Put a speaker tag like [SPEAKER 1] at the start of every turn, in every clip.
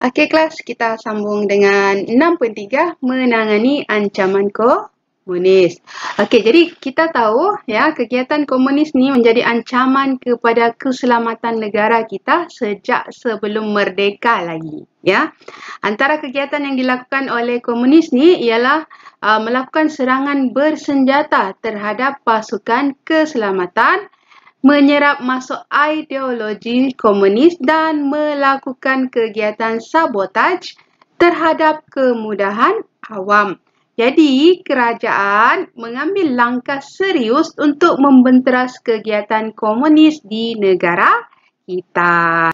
[SPEAKER 1] Okey kelas, kita sambung dengan 6.3 menangani ancaman komunis. Okey, jadi kita tahu ya kegiatan komunis ni menjadi ancaman kepada keselamatan negara kita sejak sebelum merdeka lagi, ya. Antara kegiatan yang dilakukan oleh komunis ni ialah melakukan serangan bersenjata terhadap pasukan keselamatan, menyerap masuk ideologi komunis dan melakukan kegiatan sabotaj terhadap kemudahan awam. Jadi, kerajaan mengambil langkah serius untuk membenteras kegiatan komunis di negara kita.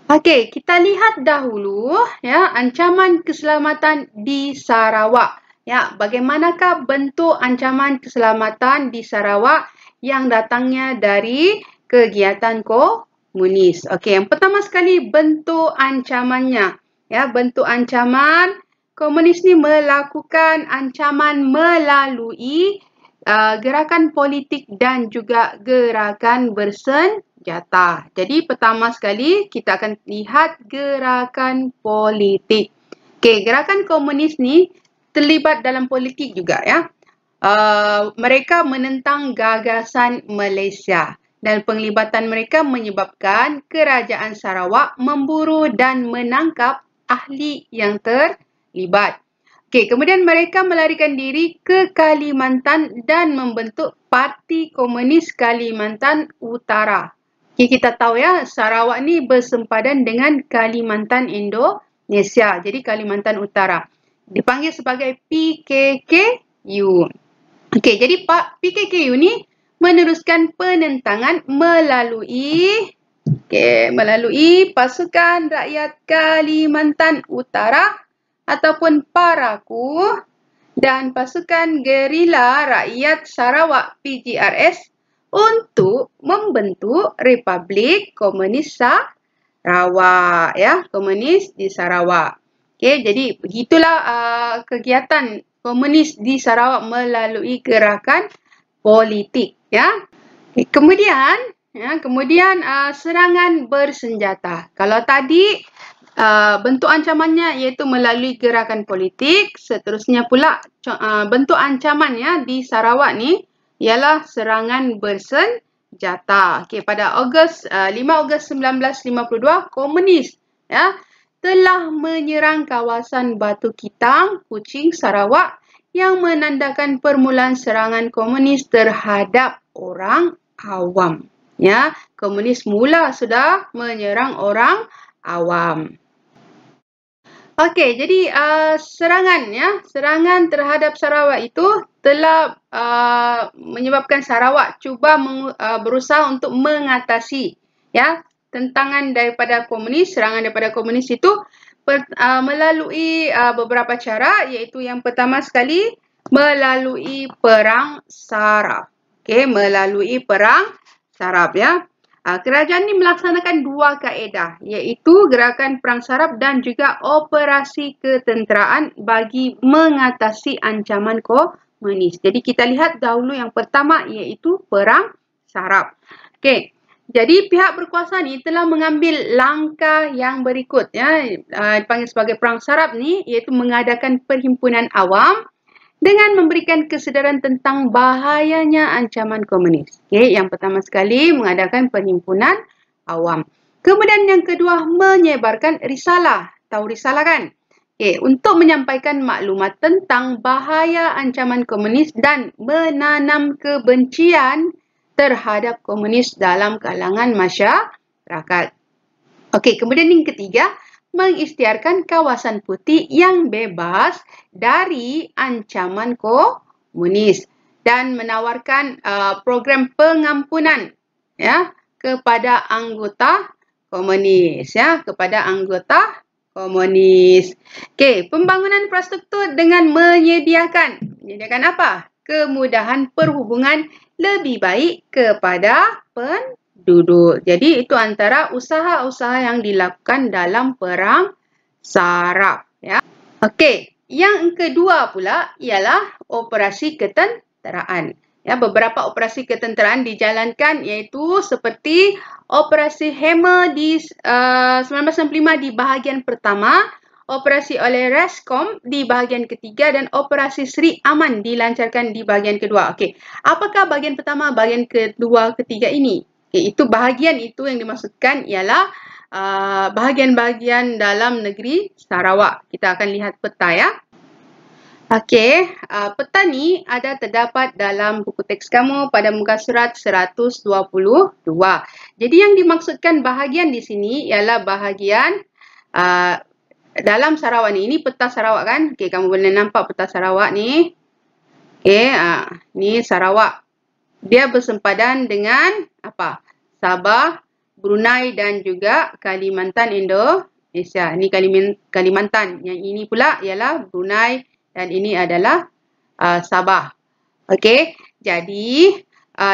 [SPEAKER 1] Okey, kita lihat dahulu ya ancaman keselamatan di Sarawak. Ya, bagaimanakah bentuk ancaman keselamatan di Sarawak yang datangnya dari kegiatan komunis? Okey, yang pertama sekali bentuk ancamannya. Ya, bentuk ancaman komunis ni melakukan ancaman melalui gerakan politik dan juga gerakan bersenjata. Jadi pertama sekali kita akan lihat gerakan politik. Okey, gerakan komunis ni terlibat dalam politik juga ya. Mereka menentang gagasan Malaysia dan penglibatan mereka menyebabkan kerajaan Sarawak memburu dan menangkap ahli yang terlibat. Okey, kemudian mereka melarikan diri ke Kalimantan dan membentuk Parti Komunis Kalimantan Utara. Okey, kita tahu ya, Sarawak ni bersempadan dengan Kalimantan Indonesia. Jadi Kalimantan Utara dipanggil sebagai PKKU. Okey, jadi PKKU ni meneruskan penentangan melalui pasukan rakyat Kalimantan Utara ataupun PARAKU dan pasukan gerila rakyat Sarawak PGRS untuk membentuk Republik Komunis Sarawak ya, komunis di Sarawak. Okey, jadi begitulah kegiatan komunis di Sarawak melalui gerakan politik ya. Okay, kemudian serangan bersenjata. Kalau tadi bentuk ancamannya iaitu melalui gerakan politik, seterusnya pula bentuk ancamannya di Sarawak ni ialah serangan bersenjata. Okey, pada 5 Ogos 1952 komunis ya telah menyerang kawasan Batu Kitang, Kuching, Sarawak yang menandakan permulaan serangan komunis terhadap orang awam. Ya, komunis mula sudah menyerang orang awam. Okey, jadi serangan terhadap Sarawak itu telah menyebabkan Sarawak cuba berusaha untuk mengatasi ya tentangan daripada komunis, serangan daripada komunis itu melalui beberapa cara, iaitu yang pertama sekali melalui perang saraf. Okey, melalui perang saraf ya. Kerajaan ini melaksanakan dua kaedah, iaitu gerakan perang saraf dan juga operasi ketenteraan bagi mengatasi ancaman komunis. Jadi kita lihat dahulu yang pertama iaitu perang saraf. Okey. Jadi pihak berkuasa ni telah mengambil langkah yang berikut ya, dipanggil sebagai perang saraf ni, iaitu mengadakan perhimpunan awam dengan memberikan kesedaran tentang bahayanya ancaman komunis. Okey, yang pertama sekali mengadakan perhimpunan awam. Kemudian yang kedua menyebarkan risalah. Tahu risalah kan? Okey, untuk menyampaikan maklumat tentang bahaya ancaman komunis dan menanam kebencian terhadap komunis dalam kalangan masyarakat. Okey, kemudian yang ketiga, mengisytiharkan kawasan putih yang bebas dari ancaman komunis dan menawarkan program pengampunan ya kepada anggota komunis ya, kepada anggota komunis. Okey, pembangunan infrastruktur dengan menyediakan apa? Kemudahan perhubungan lebih baik kepada penduduk. Jadi itu antara usaha-usaha yang dilakukan dalam perang saraf ya. Okey, yang kedua pula ialah operasi ketenteraan. Ya, beberapa operasi ketenteraan dijalankan iaitu seperti operasi Hammer di 1965 di bahagian pertama, operasi oleh Rescom di bahagian ketiga dan operasi Sri Aman dilancarkan di bahagian kedua. Okey, apakah bahagian pertama, bahagian kedua, ketiga ini? Okey, itu bahagian itu yang dimaksudkan ialah bahagian-bahagian dalam negeri Sarawak. Kita akan lihat peta ya. Okey, peta ni ada terdapat dalam buku teks kamu pada muka surat 122. Jadi yang dimaksudkan bahagian di sini ialah bahagian dalam Sarawak ni. Ini peta Sarawak kan? Okey, kamu boleh nampak peta Sarawak ni. Okey, ni Sarawak. Dia bersempadan dengan apa? Sabah, Brunei dan juga Kalimantan Indonesia. Ini Kalimantan. Yang ini pula ialah Brunei. Dan ini adalah Sabah. Okey, jadi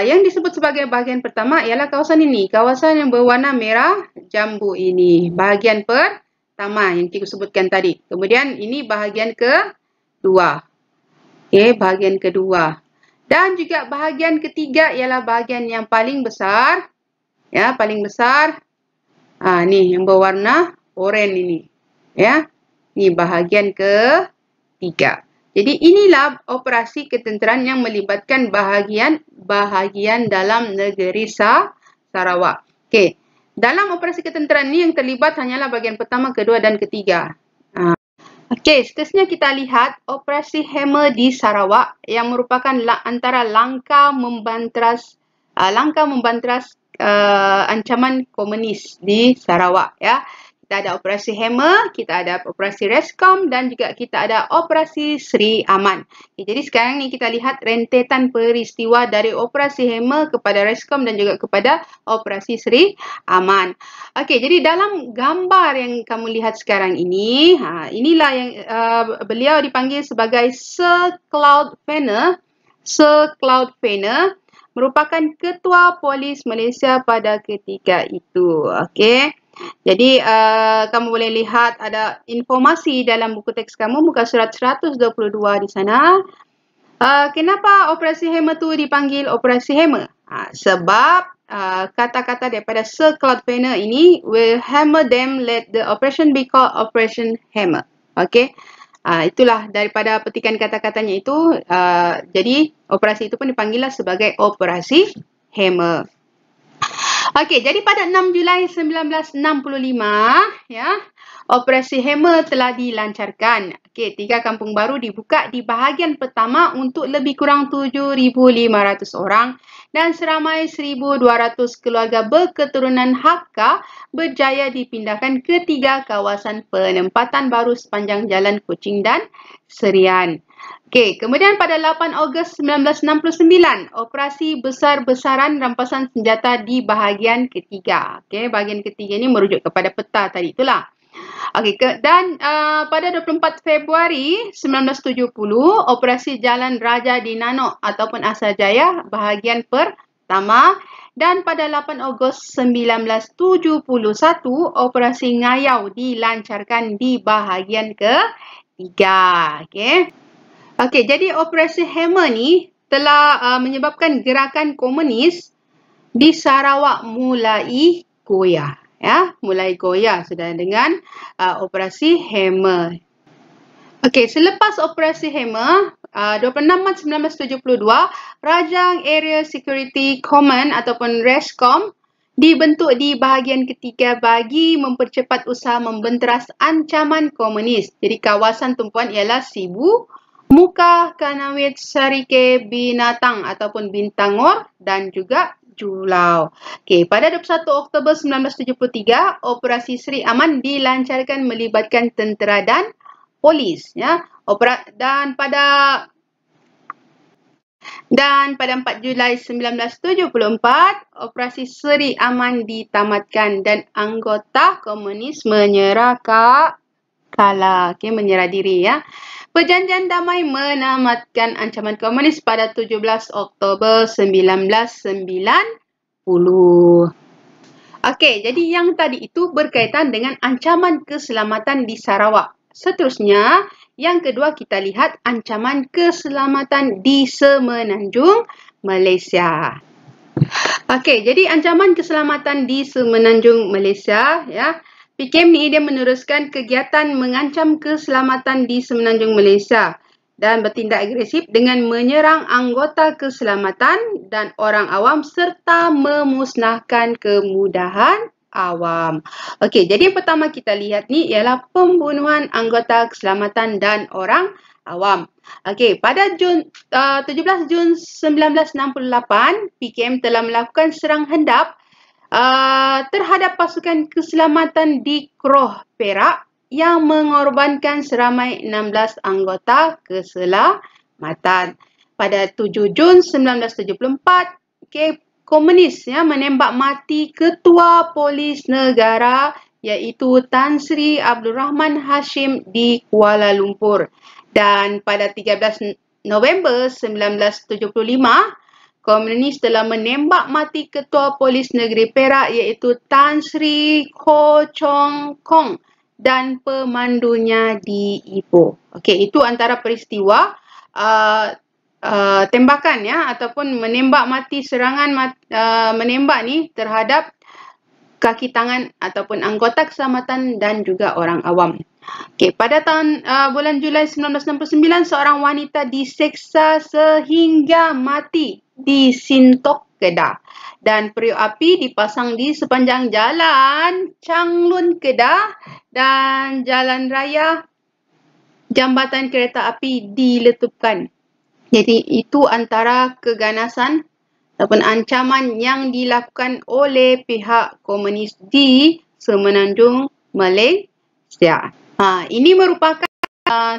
[SPEAKER 1] yang disebut sebagai bahagian pertama ialah kawasan ini. Kawasan yang berwarna merah jambu ini. Bahagian pertama yang kita sebutkan tadi. Kemudian ini bahagian kedua. Okey, bahagian kedua. Dan juga bahagian ketiga ialah bahagian yang paling besar. Ya, paling besar. Ni yang berwarna oranye ini. Ya, ni bahagian ketiga. Jadi inilah operasi ketenteraan yang melibatkan bahagian dalam negeri Sarawak. Okey. Dalam operasi ketenteraan ini yang terlibat hanyalah bahagian pertama, kedua dan ketiga. Okey, seterusnya kita lihat operasi Hammer di Sarawak yang merupakan antara langkah membantras ancaman komunis di Sarawak ya. Kita ada operasi Hammer, kita ada operasi Rescom dan juga kita ada operasi Sri Aman. Okay, jadi sekarang ni kita lihat rentetan peristiwa dari operasi Hammer kepada Rescom dan juga kepada operasi Sri Aman. Okey, jadi dalam gambar yang kamu lihat sekarang ini, inilah yang beliau dipanggil sebagai Sir Claude Fenner. Sir Claude Fenner merupakan ketua polis Malaysia pada ketika itu. Okey. Jadi kamu boleh lihat ada informasi dalam buku teks kamu muka surat 122 di sana. Kenapa operasi Hammer tu dipanggil operasi Hammer? Sebab kata-kata daripada Sir Claude Fenner ini, will hammer them, let the operation be called Operation Hammer. Okey. Itulah daripada petikan kata-katanya itu. Jadi operasi itu pun dipanggillah sebagai operasi Hammer. Okey, jadi pada 6 Julai 1965, ya, operasi Hammer telah dilancarkan. Okey, 3 kampung baru dibuka di bahagian pertama untuk lebih kurang 7,500 orang dan seramai 1,200 keluarga berketurunan Hakka berjaya dipindahkan ke 3 kawasan penempatan baru sepanjang Jalan Kuching dan Serian. Okey, kemudian pada 8 Ogos 1969, operasi besar-besaran rampasan senjata di bahagian ketiga. Okey, bahagian ketiga ini merujuk kepada peta tadi itulah. Okey, dan pada 24 Februari 1970, operasi Jalan Raja di Nanok ataupun Asajaya bahagian pertama dan pada 8 Ogos 1971, operasi Ngayau dilancarkan di bahagian ketiga. Okey. Okey, jadi operasi Hammer ni telah menyebabkan gerakan komunis di Sarawak mulai goyah. Ya, mulai goyah sudah dengan operasi Hammer. Okey, selepas operasi Hammer, 26 Mac 1972, Rajang Area Security Command ataupun Rescom dibentuk di bahagian ketiga bagi mempercepat usaha membenteras ancaman komunis. Jadi kawasan tumpuan ialah Sibu, Muka, Kanawit, Sarike, Binatang ataupun Bintangor dan juga Julau. Okey, pada 21 Oktober 1973, Operasi Sri Aman dilancarkan melibatkan tentera dan polis. Ya. Dan pada 4 Julai 1974, Operasi Sri Aman ditamatkan dan anggota komunis menyerah kalah. Okey, menyerah diri ya. Perjanjian damai menamatkan ancaman komunis pada 17 Oktober 1990. Okey, jadi yang tadi itu berkaitan dengan ancaman keselamatan di Sarawak. Seterusnya, yang kedua kita lihat ancaman keselamatan di Semenanjung Malaysia. Okey, jadi ancaman keselamatan di Semenanjung Malaysia, ya. PKM ni dia meneruskan kegiatan mengancam keselamatan di Semenanjung Malaysia dan bertindak agresif dengan menyerang anggota keselamatan dan orang awam serta memusnahkan kemudahan awam. Okey, jadi yang pertama kita lihat ni ialah pembunuhan anggota keselamatan dan orang awam. Okey, pada 17 Jun 1968, PKM telah melakukan serang hendap terhadap pasukan keselamatan di Keroh, Perak yang mengorbankan seramai 16 anggota keselamatan. Pada 7 Jun 1974, Komunis menembak mati Ketua Polis Negara iaitu Tan Sri Abdul Rahman Hashim di Kuala Lumpur. Dan pada 13 November 1975, Komunis telah menembak mati Ketua Polis Negeri Perak iaitu Tan Sri Ho Chong Kong dan pemandunya di Ipoh. Okey, itu antara peristiwa tembakan ataupun menembak mati menembak ni terhadap kaki tangan ataupun anggota keselamatan dan juga orang awam. Okey, pada bulan Julai 1969, seorang wanita diseksa sehingga mati di Sintok, Kedah. Dan periuk api dipasang di sepanjang jalan Changlun, Kedah, dan jalan raya jambatan kereta api diletupkan. Jadi itu antara keganasan ataupun ancaman yang dilakukan oleh pihak komunis di Semenanjung Malaysia. Ini merupakan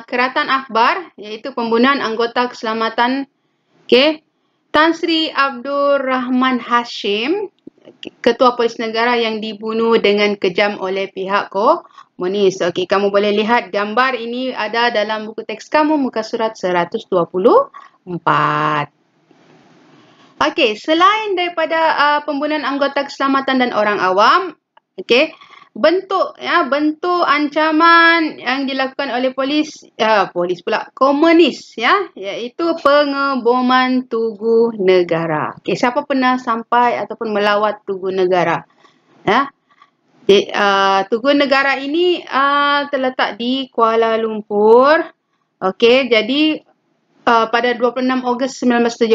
[SPEAKER 1] keratan akhbar iaitu pembunuhan anggota keselamatan Tan Sri Abdul Rahman Hashim, Ketua Polis Negara yang dibunuh dengan kejam oleh pihak komunis. Okey, kamu boleh lihat gambar ini ada dalam buku teks kamu muka surat 124. Okey, selain daripada pembunuhan anggota keselamatan dan orang awam, bentuk ancaman yang dilakukan oleh komunis iaitu pengeboman Tugu Negara. Okey, siapa pernah sampai ataupun melawat Tugu Negara? Tugu Negara ini terletak di Kuala Lumpur. Okey, jadi pada 26 Ogos 1975,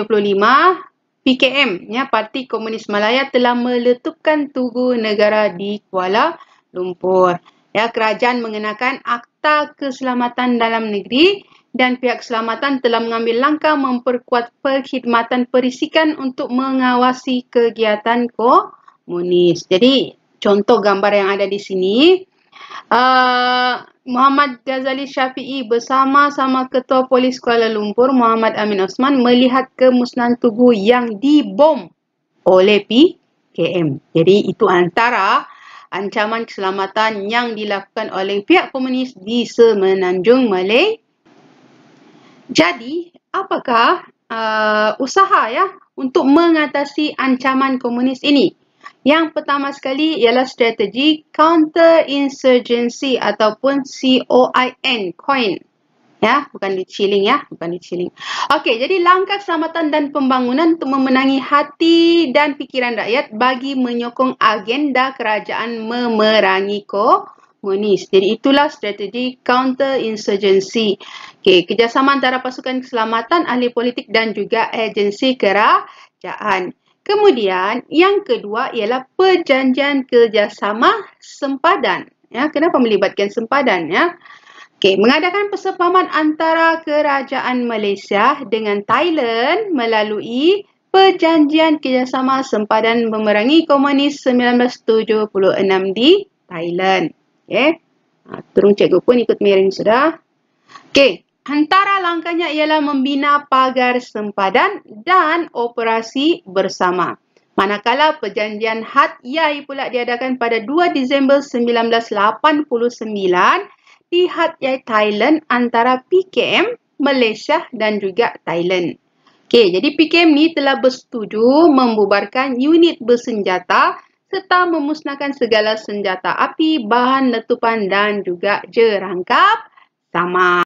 [SPEAKER 1] PKM Parti Komunis Malaya telah meletupkan Tugu Negara di Kuala Lumpur. Kerajaan mengenakan Akta Keselamatan Dalam Negeri dan pihak keselamatan telah mengambil langkah memperkuat perkhidmatan perisikan untuk mengawasi kegiatan komunis. Jadi contoh gambar yang ada di sini, Muhammad Ghazali Syafiee bersama-sama Ketua Polis Kuala Lumpur Muhammad Amin Osman melihat kemusnahan tugu yang dibom oleh PKM. Jadi itu antara ancaman keselamatan yang dilakukan oleh pihak komunis di Semenanjung Malaysia. Jadi apakah usaha untuk mengatasi ancaman komunis ini? Yang pertama sekali ialah strategi counter-insurgency ataupun COIN. Bukan diciling bukan diciling. Okey, jadi langkah keselamatan dan pembangunan untuk memenangi hati dan fikiran rakyat bagi menyokong agenda kerajaan memerangi komunis. Jadi itulah strategi counter-insurgency. Okey, kerjasama antara pasukan keselamatan, ahli politik dan juga agensi kerajaan. Kemudian yang kedua ialah perjanjian kerjasama sempadan. Kenapa melibatkan sempadan? Okey, mengadakan persefahaman antara kerajaan Malaysia dengan Thailand melalui perjanjian kerjasama sempadan memerangi komunis 1976 di Thailand. Turun cikgu pun ikut miring sudah. Okey. Antara langkahnya ialah membina pagar sempadan dan operasi bersama. Manakala perjanjian Hat Yai pula diadakan pada 2 Disember 1989 di Hat Yai, Thailand antara PKM, Malaysia dan juga Thailand. Okey, jadi PKM ni telah bersetuju membubarkan unit bersenjata serta memusnahkan segala senjata api, bahan letupan dan juga jerangkap sama.